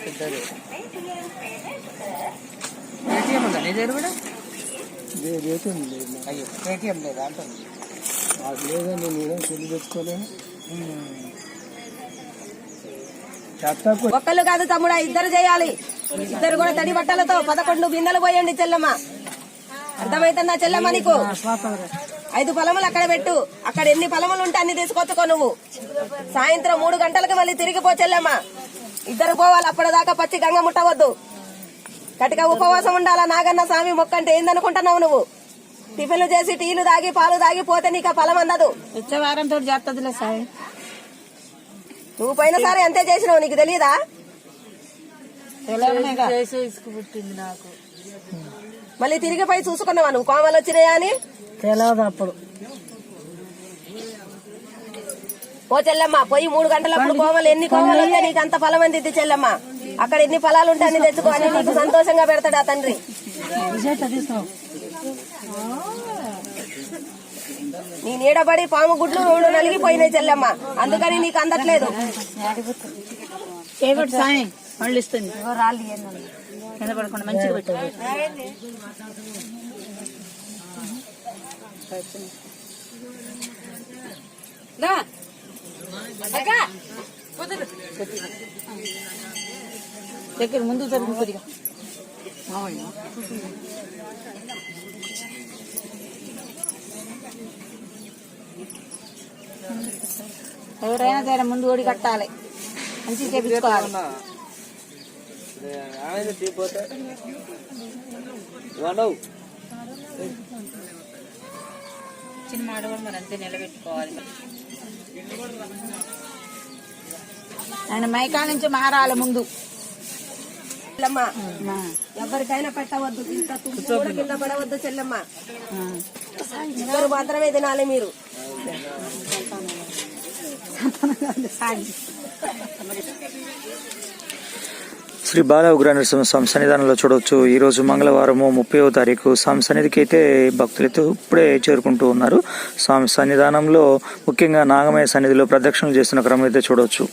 పెద్దది పేటిఎం ఉందా నీ దగ్గర కూడా? అయ్యో పేటిఎం లేదా అంటుంది. అది లేదండి, నేనే చెల్లి పెట్టుకోలేను. ఒక్కళ్ళు కాదు తమ్ముడా, ఇద్దరు చేయాలి. ఇద్దరు కూడా తడి బట్టలతో 11 బిందెలు పోయండి చెల్లమ్మ. అర్థమైతుందా చెల్లమ్మ నీకు? 5 పొలములు అక్కడ పెట్టు. అక్కడ ఎన్ని పొలములు ఉంటే అన్ని తీసుకొచ్చుకో నువ్వు. సాయంత్రం 3 గంటలకు మళ్ళీ తిరిగిపో చెల్లమ్మ. ఇద్దరు పోవాలి. అప్పటిదాకా పచ్చి గంగ ముట్టవద్దు. కటిక ఉపవాసం ఉండాలా. నాగన్న స్వామి మొక్కంటే ఏందనుకుంటున్నావు నువ్వు? టిఫిన్లు చేసి టీలు దాగి పాలు దాగి పోతే నీకు ఆ ఫలం అందదు. వచ్చే వారంతో చేస్తుందిలే సాయి. నువ్వు పోయినసారి అంతే చేసినావు, నీకు తెలియదా? పుట్టింది నాకు. మళ్ళీ తిరిగిపోయి చూసుకున్నావా నువ్వు కోమలు వచ్చినాయా అని? తెలియదు అప్పుడు. ఓ చెల్లమ్మ, పోయి 3 గంటలప్పుడు కోమలు ఎన్ని కోమలు వస్తే నీకు అంత ఫలం అందిద్ది చెల్లమ్మ. అక్కడ ఎన్ని ఫలాలు ఉంటే అన్ని తెచ్చుకో, అని నీకు సంతోషంగా పెడతాడు ఆ తండ్రి. నీ నీడబడి పాము గుడ్లు 2 నలిగిపోయినాయి చెల్లమ్మ, అందుకని నీకు అందట్లేదు. సాయి మళ్ళీ ఇస్తుంది. కింద పడకుండా మంచిగా పెట్టారు. దగ్గర ముందు జరుగు కొద్దిగా. ఎవరైనా సరే ముందు ఓడి కట్టాలి, మంచిగా చేపించుకోవాలి. చిన్న ఆడవాళ్ళు మరి అంతే నిలబెట్టుకోవాలి. ఆయన మైకా నుంచి మారాలి ముందు. చెల్లమ్మ, ఎవరికైనా పెట్టవద్దు, తుమ్ము కింద పడవద్దు చెల్లమ్మ. ఇద్దరు మాత్రమే తినాలి మీరు. శ్రీ బాల ఉగ్రనరసింహస్వామి సన్నిధానంలో చూడవచ్చు. ఈరోజు మంగళవారము 30వ తారీఖు స్వామి సన్నిధికి అయితే భక్తులైతే ఇప్పుడే చేరుకుంటూ ఉన్నారు. స్వామి సన్నిధానంలో ముఖ్యంగా నాగమయ్య సన్నిధిలో ప్రదక్షిణలు చేస్తున్న క్రమం అయితే చూడవచ్చు.